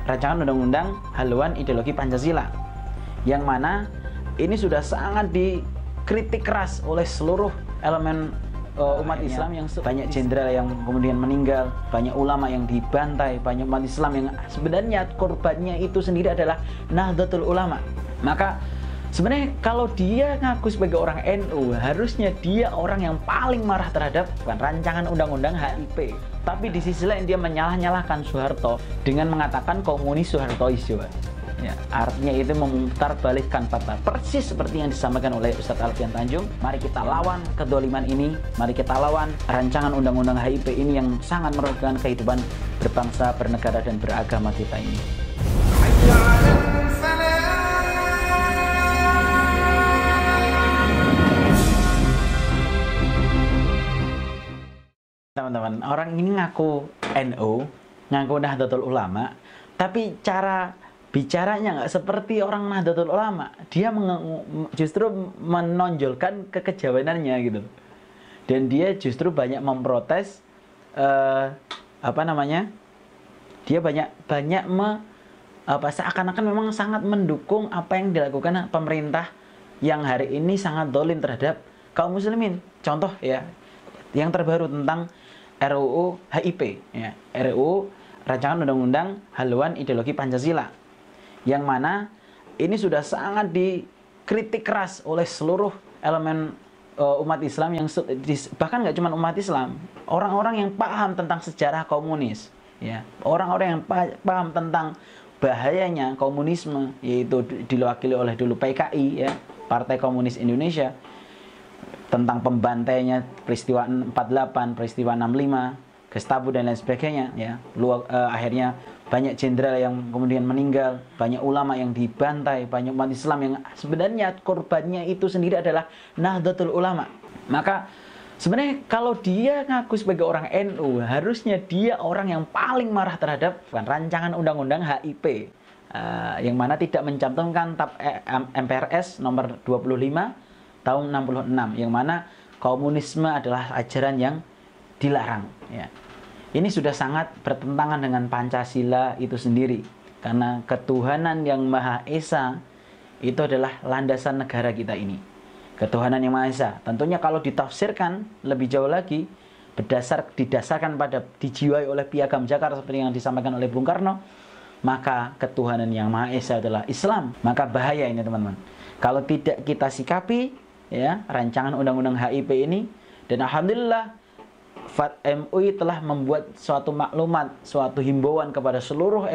rancangan undang-undang haluan ideologi Pancasila, yang mana ini sudah sangat dikritik keras oleh seluruh elemen umat Islam, yang banyak jenderal yang kemudian meninggal, banyak ulama yang dibantai, banyak umat Islam yang sebenarnya korbannya itu sendiri adalah Nahdlatul Ulama. Maka sebenarnya kalau dia ngaku sebagai orang NU, harusnya dia orang yang paling marah terhadap rancangan undang-undang HIP. Tapi di sisi lain dia menyalah-nyalahkan Soeharto dengan mengatakan komunis Soehartois. Ya, artinya itu memutarbalikkan fakta, persis seperti yang disampaikan oleh Ustadz Alfian Tanjung. Mari kita lawan kedoliman ini, mari kita lawan rancangan undang-undang HIP ini yang sangat merugikan kehidupan berbangsa, bernegara, dan beragama kita ini. Teman-teman, orang ini ngaku NU, ngaku Nahdlatul Ulama, tapi cara bicaranya nggak seperti orang Nahdlatul Ulama. Dia justru menonjolkan kekejawenannya gitu. Dan dia justru banyak memprotes dia banyak seakan-akan memang sangat mendukung apa yang dilakukan pemerintah yang hari ini sangat dolim terhadap kaum muslimin. Contoh ya, yang terbaru tentang RUU HIP ya, RUU rancangan undang-undang haluan ideologi Pancasila, yang mana ini sudah sangat dikritik keras oleh seluruh elemen umat Islam, yang bahkan nggak cuma umat Islam, orang-orang yang paham tentang sejarah komunis, ya, orang-orang yang paham tentang bahayanya komunisme, yaitu diwakili oleh dulu PKI, ya, Partai Komunis Indonesia, tentang pembantainya peristiwa 48, peristiwa 65, Gestapo dan lain sebagainya, ya. Akhirnya banyak jenderal yang kemudian meninggal, banyak ulama yang dibantai, banyak umat Islam yang sebenarnya korbannya itu sendiri adalah Nahdlatul Ulama. Maka sebenarnya kalau dia ngaku sebagai orang NU, harusnya dia orang yang paling marah terhadap rancangan undang-undang HIP, yang mana tidak mencantumkan MPRS nomor 25 tahun 66, yang mana komunisme adalah ajaran yang dilarang, ya. Ini sudah sangat bertentangan dengan Pancasila itu sendiri, karena ketuhanan yang Maha Esa itu adalah landasan negara kita ini. Ketuhanan yang Maha Esa tentunya kalau ditafsirkan lebih jauh lagi, didasarkan pada dijiwai oleh Piagam Jakarta seperti yang disampaikan oleh Bung Karno, maka ketuhanan yang Maha Esa adalah Islam. Maka bahaya ini teman-teman, kalau tidak kita sikapi, ya, rancangan undang-undang HIP ini. Dan alhamdulillah MUI telah membuat suatu maklumat, suatu himbauan kepada seluruh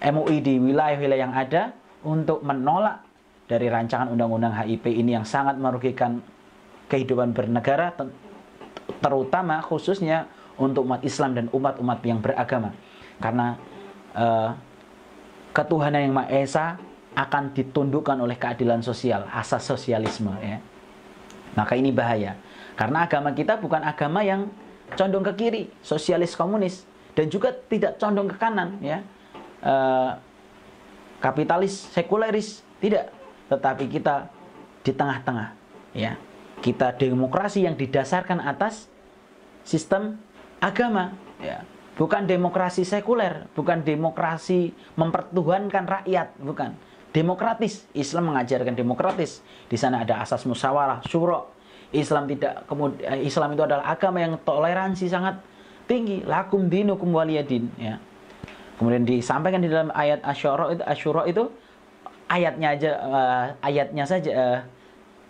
MUI di wilayah-wilayah yang ada untuk menolak dari rancangan undang-undang HIP ini yang sangat merugikan kehidupan bernegara, terutama khususnya untuk umat Islam dan umat-umat yang beragama. Karena ketuhanan yang Maha Esa akan ditundukkan oleh keadilan sosial, asas sosialisme, ya. Maka ini bahaya. Karena agama kita bukan agama yang condong ke kiri, sosialis komunis, dan juga tidak condong ke kanan, ya, kapitalis sekuleris, tidak. Tetapi kita di tengah-tengah, ya. Kita demokrasi yang didasarkan atas sistem agama, ya. Bukan demokrasi sekuler, bukan demokrasi mempertuhankan rakyat, bukan. Demokratis. Islam mengajarkan demokratis. Di sana ada asas musyawarah, syura. Islam itu adalah agama yang toleransi sangat tinggi. Lakum dinukum waliyadin, ya. Kemudian disampaikan di dalam ayat Asyura itu ayatnya saja,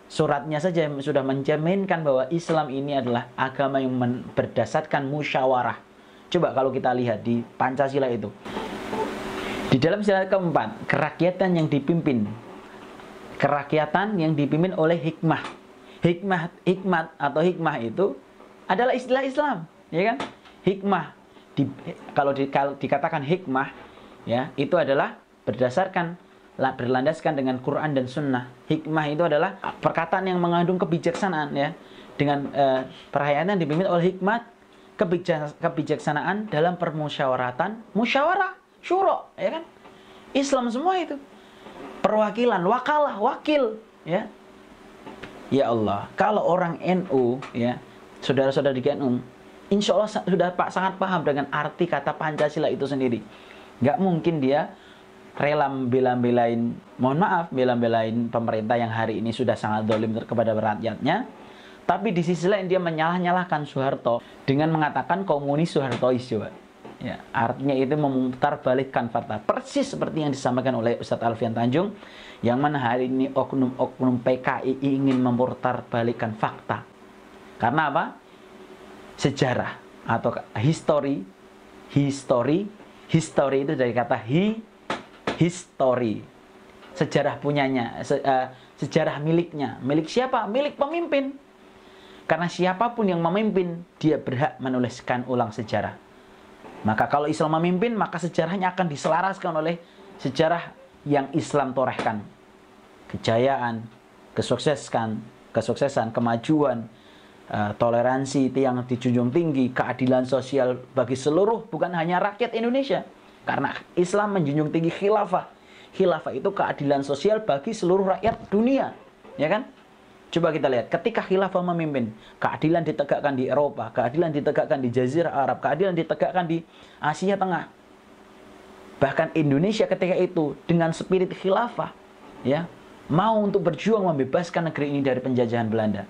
suratnya saja sudah menjaminkan bahwa Islam ini adalah agama yang berdasarkan musyawarah. Coba kalau kita lihat di Pancasila itu, di dalam sila keempat, kerakyatan yang dipimpin oleh hikmah. Hikmat atau hikmah itu adalah istilah Islam, ya kan? Hikmah, kalau dikatakan hikmah, ya, itu adalah berlandaskan dengan Quran dan Sunnah. Hikmah itu adalah perkataan yang mengandung kebijaksanaan, ya, dengan perayaan yang dipimpin oleh hikmat, kebijaksanaan dalam permusyawaratan, musyawarah, syura, ya kan? Islam semua itu. Perwakilan, wakalah, wakil, ya. Ya Allah, kalau orang NU, ya, saudara-saudara di NU, insya Allah sudah sangat paham dengan arti kata Pancasila itu sendiri. Nggak mungkin dia rela bela-belain, mohon maaf, bela-belain pemerintah yang hari ini sudah sangat zalim kepada rakyatnya, tapi di sisi lain dia menyalah-nyalahkan Soeharto dengan mengatakan komunis Soehartois coba. Ya, artinya itu memutarbalikkan fakta. Persis seperti yang disampaikan oleh Ustadz Alfian Tanjung, yang mana hari ini oknum-oknum PKI ingin memutarbalikkan fakta. Karena apa? Sejarah atau history itu dari kata history. Sejarah punyanya, sejarah miliknya. Milik siapa? Milik pemimpin. Karena siapapun yang memimpin, dia berhak menuliskan ulang sejarah. Maka kalau Islam memimpin, maka sejarahnya akan diselaraskan oleh sejarah yang Islam torehkan. Kejayaan, kesuksesan, kemajuan, toleransi itu yang dijunjung tinggi, keadilan sosial bagi seluruh, bukan hanya rakyat Indonesia. Karena Islam menjunjung tinggi khilafah. Khilafah itu keadilan sosial bagi seluruh rakyat dunia, ya kan? Coba kita lihat, ketika khilafah memimpin, keadilan ditegakkan di Eropa, keadilan ditegakkan di Jazirah Arab, keadilan ditegakkan di Asia Tengah. Bahkan Indonesia ketika itu dengan spirit khilafah, ya, mau untuk berjuang membebaskan negeri ini dari penjajahan Belanda.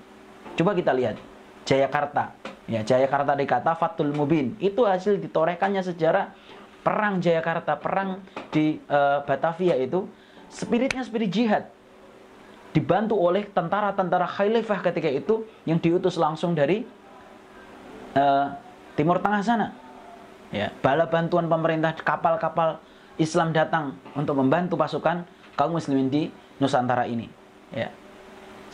Coba kita lihat, Jayakarta, ya, Jayakarta dikata Fathul Mubin, itu hasil ditorehkannya sejarah perang Jayakarta, perang di Batavia itu, spiritnya spirit jihad. Dibantu oleh tentara-tentara khalifah ketika itu yang diutus langsung dari Timur Tengah sana. Ya, bala bantuan pemerintah, kapal-kapal Islam datang untuk membantu pasukan kaum muslimin di Nusantara ini. Ya.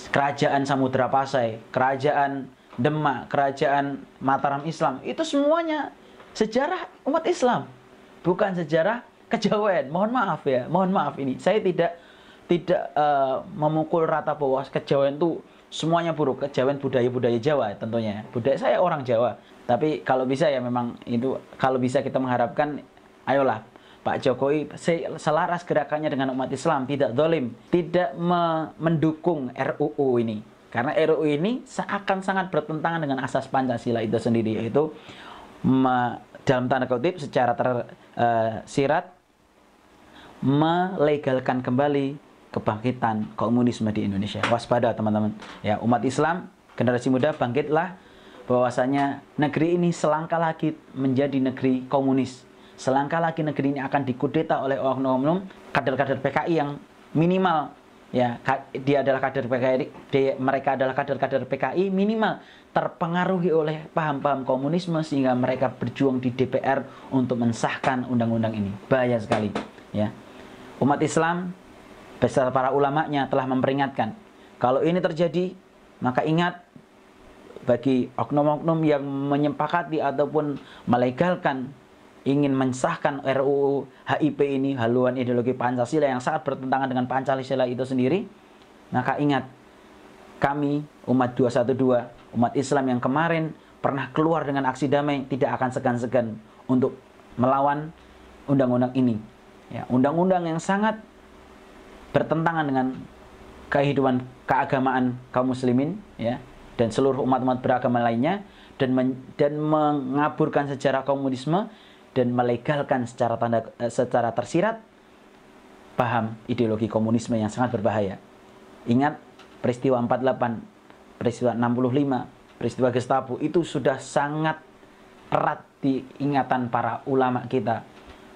Kerajaan Samudra Pasai, kerajaan Demak, kerajaan Mataram Islam, itu semuanya sejarah umat Islam, bukan sejarah kejawen. Mohon maaf ya, mohon maaf ini. Saya tidak memukul rata bahwa kejawen itu semuanya buruk. Kejawen budaya Jawa tentunya. Budaya saya orang Jawa. Tapi kalau bisa ya memang itu, kalau bisa kita mengharapkan, ayolah Pak Jokowi selaras gerakannya dengan umat Islam, tidak zalim, tidak mendukung RUU ini. Karena RUU ini akan sangat bertentangan dengan asas Pancasila itu sendiri, yaitu dalam tanda kutip secara tersirat melegalkan kembali kebangkitan komunisme di Indonesia. Waspada teman-teman. Ya, umat Islam, generasi muda, bangkitlah bahwasanya negeri ini selangkah lagi menjadi negeri komunis. Selangkah lagi negeri ini akan dikudeta oleh oknum-oknum kader-kader PKI yang minimal, ya, dia adalah kader PKI, mereka adalah kader-kader PKI minimal terpengaruhi oleh paham-paham komunisme sehingga mereka berjuang di DPR untuk mensahkan undang-undang ini. Bahaya sekali, ya. Umat Islam beserta para ulamanya telah memperingatkan, kalau ini terjadi, maka ingat, bagi oknum-oknum yang menyepakati ataupun melegalkan, ingin mensahkan RUU HIP ini, haluan ideologi Pancasila yang sangat bertentangan dengan Pancasila itu sendiri, maka ingat, kami umat 212, umat Islam yang kemarin pernah keluar dengan aksi damai, tidak akan segan-segan untuk melawan undang-undang ini. Ya, undang-undang yang sangat bertentangan dengan kehidupan keagamaan kaum muslimin, ya, dan seluruh umat-umat beragama lainnya, dan mengaburkan sejarah komunisme dan melegalkan secara tersirat paham ideologi komunisme yang sangat berbahaya. Ingat peristiwa 48, peristiwa 65, peristiwa Gestapo itu sudah sangat erat di ingatan para ulama kita,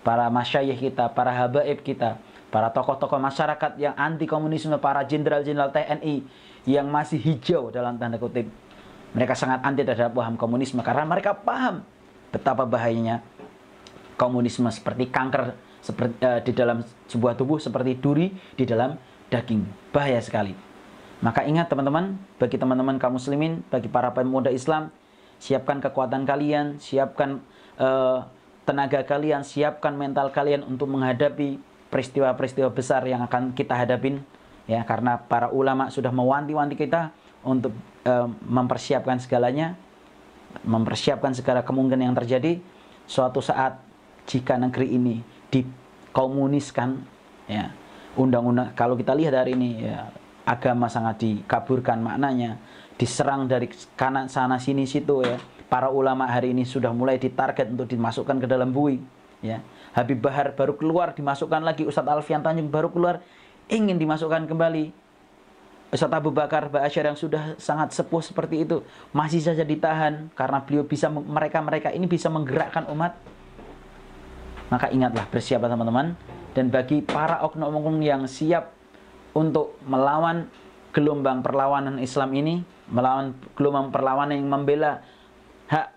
para masyayikh kita, para habaib kita, para tokoh-tokoh masyarakat yang anti komunisme, para jenderal-jenderal TNI yang masih hijau dalam tanda kutip. Mereka sangat anti terhadap paham komunisme karena mereka paham betapa bahayanya komunisme, seperti kanker di dalam sebuah tubuh, seperti duri di dalam daging. Bahaya sekali. Maka ingat teman-teman, bagi teman-teman kaum muslimin, bagi para pemuda Islam, siapkan kekuatan kalian, siapkan tenaga kalian, siapkan mental kalian untuk menghadapi peristiwa-peristiwa besar yang akan kita hadapin, ya, karena para ulama sudah mewanti-wanti kita untuk mempersiapkan segalanya, mempersiapkan segala kemungkinan yang terjadi suatu saat jika negeri ini dikomuniskan, ya. Undang-undang, kalau kita lihat hari ini, ya, agama sangat dikaburkan maknanya, diserang dari kanan sana sini situ, ya, Para ulama hari ini sudah mulai ditarget untuk dimasukkan ke dalam bui. Ya. Habib Bahar baru keluar, dimasukkan lagi. Ustadz Alfian Tanjung baru keluar, ingin dimasukkan kembali. Ustadz Abu Bakar Ba'asyir yang sudah sangat sepuh seperti itu masih saja ditahan karena beliau bisa, mereka ini bisa menggerakkan umat. Maka ingatlah, bersiaplah teman-teman. Dan bagi para oknum-oknum yang siap untuk melawan gelombang perlawanan Islam ini, melawan gelombang perlawanan yang membela hak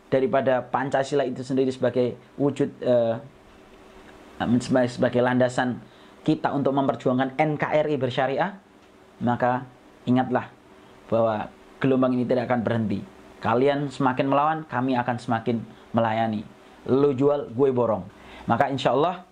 daripada Pancasila itu sendiri sebagai wujud sebagai landasan kita untuk memperjuangkan NKRI bersyariah, maka ingatlah bahwa gelombang ini tidak akan berhenti. Kalian semakin melawan, kami akan semakin melayani. Lu jual, gue borong. Maka insya Allah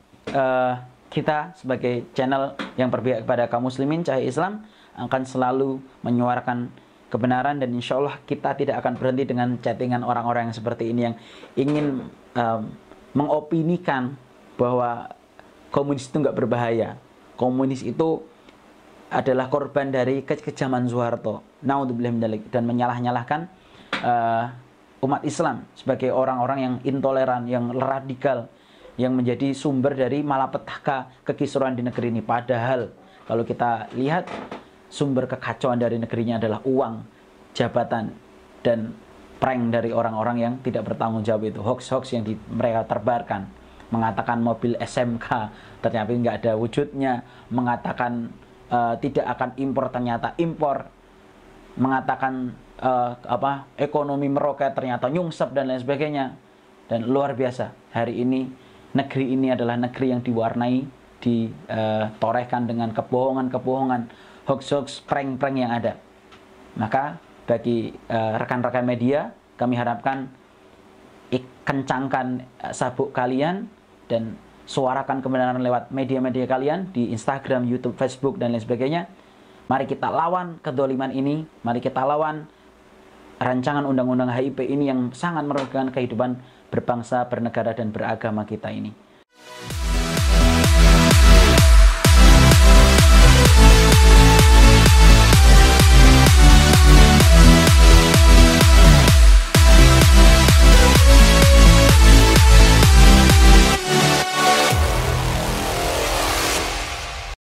kita sebagai channel yang berpihak kepada kaum muslimin Cahaya Islam akan selalu menyuarakan kebenaran, dan insya Allah kita tidak akan berhenti dengan chattingan orang-orang yang seperti ini yang ingin mengopinikan bahwa komunis itu nggak berbahaya. Komunis itu adalah korban dari kekejaman Soeharto. Naudzubillah min dzalik, dan menyalah-nyalahkan umat Islam sebagai orang-orang yang intoleran, yang radikal, yang menjadi sumber dari malapetaka kekisruhan di negeri ini. Padahal kalau kita lihat, sumber kekacauan dari negerinya adalah uang, jabatan, dan prank dari orang-orang yang tidak bertanggung jawab itu. Hoax-hoax yang mereka terbarkan. Mengatakan mobil SMK, ternyata nggak ada wujudnya. Mengatakan tidak akan impor, ternyata impor. Mengatakan ekonomi meroket, ternyata nyungsep, dan lain sebagainya. Dan luar biasa, hari ini negeri ini adalah negeri yang diwarnai, ditorehkan dengan kebohongan-kebohongan, hoax-hoax, prank-prank yang ada. Maka bagi rekan-rekan media, kami harapkan kencangkan sabuk kalian dan suarakan kebenaran lewat media-media kalian di Instagram, YouTube, Facebook, dan lain sebagainya. Mari kita lawan kedoliman ini, mari kita lawan rancangan undang-undang HIP ini yang sangat merugikan kehidupan berbangsa, bernegara, dan beragama kita ini.